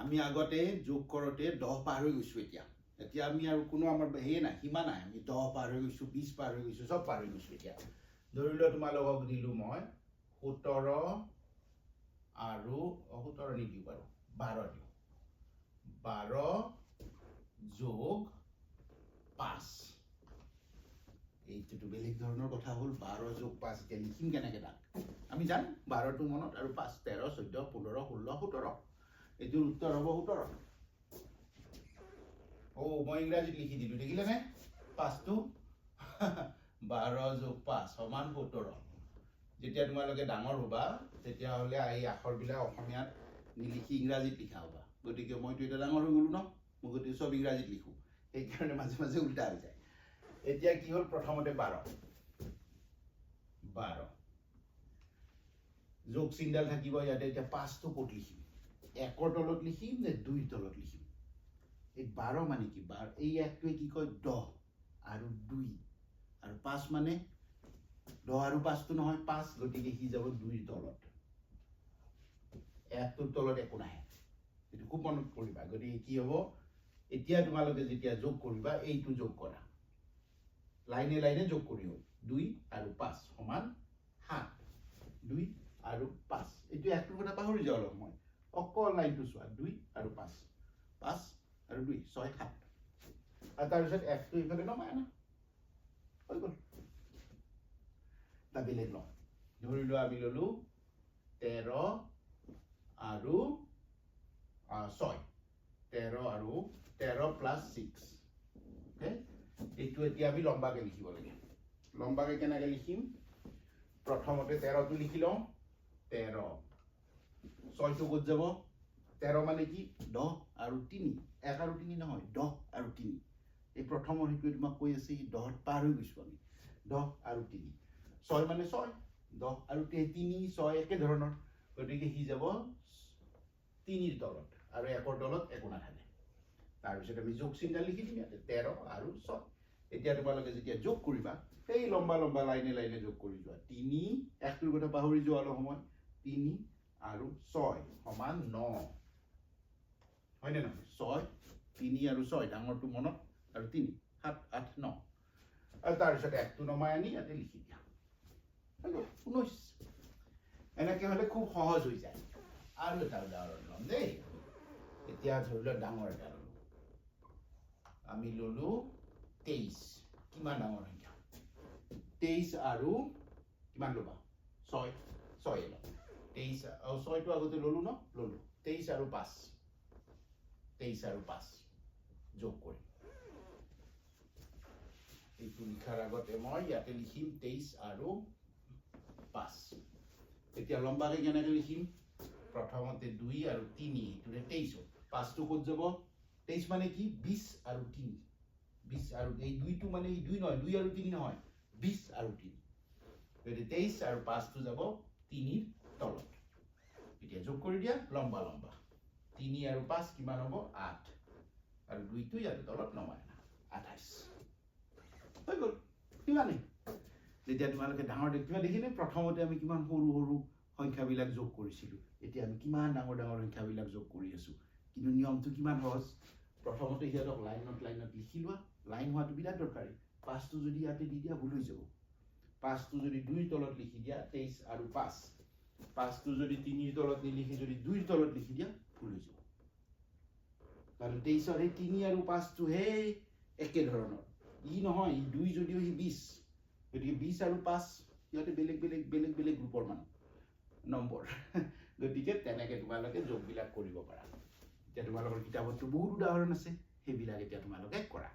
আমি আগতে যোগ কৰোঁতে 10 পাৰ হৈ গৈছোঁ এতিয়া এতিয়া আমি আৰু কোনো আমাৰ হেৰি নাই সীমা নাই আমি 10 পাৰ হৈ গৈছোঁ 20 পাৰ হৈ গৈছোঁ সব পাৰ হৈ গৈছোঁ এতিয়া ধৰি লোৱা তোমালোকক দিলোঁ মই 17 আৰু 17 নিদিওঁ বাৰু 12 দিওঁ 12 যোগ 5 এইটোতো বেলেগ ধৰণৰ কথা হ'ল 12 যোগ 5 এতিয়া লিখিম কেনেকৈ তাক আমি জানো 12টো মনত আৰু 5 13 14 15 16 17 এইটোৰ উত্তৰ হ'ব 17 মই ইংৰাজীত লিখি দিলোঁ দেখিলেনে 5টো 12 যোগ 5 সমান 17 যেতিয়া তোমালোকে ডাঙৰ হ'বা তেতিয়াহ'লে এই আখৰবিলাক অসমীয়াত নিলিখি ইংৰাজীত লিখা হ'বা গতিকে মইতো এতিয়া ডাঙৰ হৈ গ'লো ন মই গতিকে চব ইংৰাজীত লিখোঁ সেইকাৰণে মাজে মাজে উল্টা হৈ যায় এতিয়া কি হ'ল প্ৰথমতে 12 যোগ চিনডাল থাকিব ইয়াতে এতিয়া 5টো ক'ত লিখিম 1ৰ তলত লিখিম নে 2ৰ তলত লিখিম এই 12 মানে কি এই একটোৱে কি কয় 10 আৰু 2 আৰু 5 মানে 10 আৰু 5টো নহয় 5 গতিকে সি যাব 2ৰ তলত 1টোৰ তলত একো নাহে এইটো খুব মনত কৰিবা গতিকে কি হ'ব এতিয়া তোমালোকে যেতিয়া যোগ কৰিবা এইটো যোগ কৰা লাইনে লাইনে যোগ কৰি হ'ল 2 আৰু 5 সমান 7 2 আৰু 5 এইটো একটোৰ কথা পাহৰি যাওঁ অলপ মই অকল লাইনটো চোৱা 2 আৰু 5 5 আৰু 2 6 7 আৰু তাৰপিছত একটো ইফালে নমাই আনা হৈ গ'ল এটা বেলেগ লওঁ ধৰি লোৱা আমি ল'লোঁ 13 আৰু 6 13 আৰু 13 প্লাছ 6 অ'কে এইটো এতিয়া আমি লম্বাকে লিখিব লাগে লম্বাকে কেনেকৈ লিখিম প্ৰথমতে 13টো লিখি লওঁ 13 6টো ক'ত যাব 13 মানে কি 10 আৰু 3 1 আৰু 3 নহয় 10 আৰু 3 এই প্ৰথমৰ সেইটোৱে তোমাক কৈ আছে 10 পাৰ হৈ গৈছোঁ আমি 10 আৰু 3 6 মানে 6 10 আৰু 3 6 একে ধৰণৰ গতিকে সি যাব 3ৰ তলত আৰু 1ৰ তলত একো নাথাকে তাৰপিছত আমি যোগ চিনডাল লিখি দিম ইয়াতে 13 আৰু 6 এতিয়া তোমালোকে যেতিয়া যোগ কৰিবা এই লম্বা লম্বা লাইনে লাইনে যোগ কৰি যোৱা 3 একটোৰ কথা পাহৰি যোৱা অলপ সময় 3 আৰু 6 সমান 9 হয়নে নহয় 6 3 আৰু 6 ডাঙৰটো মনত আৰু 3 7 8 9 আৰু তাৰপিছত একটো নমাই আনি ইয়াতে লিখি দিয়া 19 এনেকৈ হ'লে খুব সহজ হৈ যায় আৰু এটা উদাহৰণ ল'ম দেই এতিয়া ধৰি লোৱা ডাঙৰ এটা ল'লোঁ আমি ল'লোঁ 23 কিমান ডাঙৰ সংখ্যা 23 আৰু কিমান ল'বা 6 ল'ম 23 আৰু 6টো আগতে ল'লোঁ ন ল'লোঁ 23 আৰু 5 যোগ কৰিম এইটো লিখাৰ আগতে মই ইয়াতে লিখিম 23 আৰু 5 এতিয়া লম্বাকে কেনেকৈ লিখিম প্ৰথমতে 2 আৰু 3 এইটোৰে 23 হ'ল 5টো ক'ত যাব 23 মানে কি 20 আৰু 3 20 আৰু এই 2টো মানে 2 নহয় 2 আৰু 3 নহয় 20 আৰু 3 গতিকে 23 আৰু 5টো যাব 3ৰ তলত এতিয়া যোগ কৰি দিয়া লম্বা লম্বা 3 আৰু 5 কিমান হ'ব 8 আৰু 2টো ইয়াতে তলত নমাই আনা 28 হৈ গ'ল কিমানেই যেতিয়া তোমালোকে ডাঙৰ দেখিবা দেখিলে প্ৰথমতে আমি কিমান সৰু সৰু সংখ্যাবিলাক যোগ কৰিছিলোঁ এতিয়া আমি কিমান ডাঙৰ ডাঙৰ সংখ্যাবিলাক যোগ কৰি আছোঁ কিন্তু নিয়মটো কিমান সহজ প্ৰথমতে সিহঁতক লাইনত লিখি লোৱা লাইন হোৱাটো বিৰাট দৰকাৰী 5টো যদি ইয়াতে দি দিয়া ভুল হৈ যাব 5টো যদি 2ৰ তলত লিখি দিয়া 23 আৰু 5টো যদি 3ৰ তলত নিলিখি যদি 2ৰ তলত লিখি দিয়া ভুল হৈ যাব কাৰণ 23ৰ সেই 3 আৰু 5টো হে একে ধৰণৰ ই নহয় ই 2 যদিও সি 20 গতিকে 20 আৰু 5 সিহঁতে বেলেগ গ্ৰুপৰ মানুহ নম্বৰ গতিকে তেনেকৈ তোমালোকে যোগবিলাক কৰিব পাৰা এতিয়া তোমালোকৰ কিতাপততো বহুত উদাহৰণ আছে সেইবিলাক এতিয়া তোমালোকে কৰা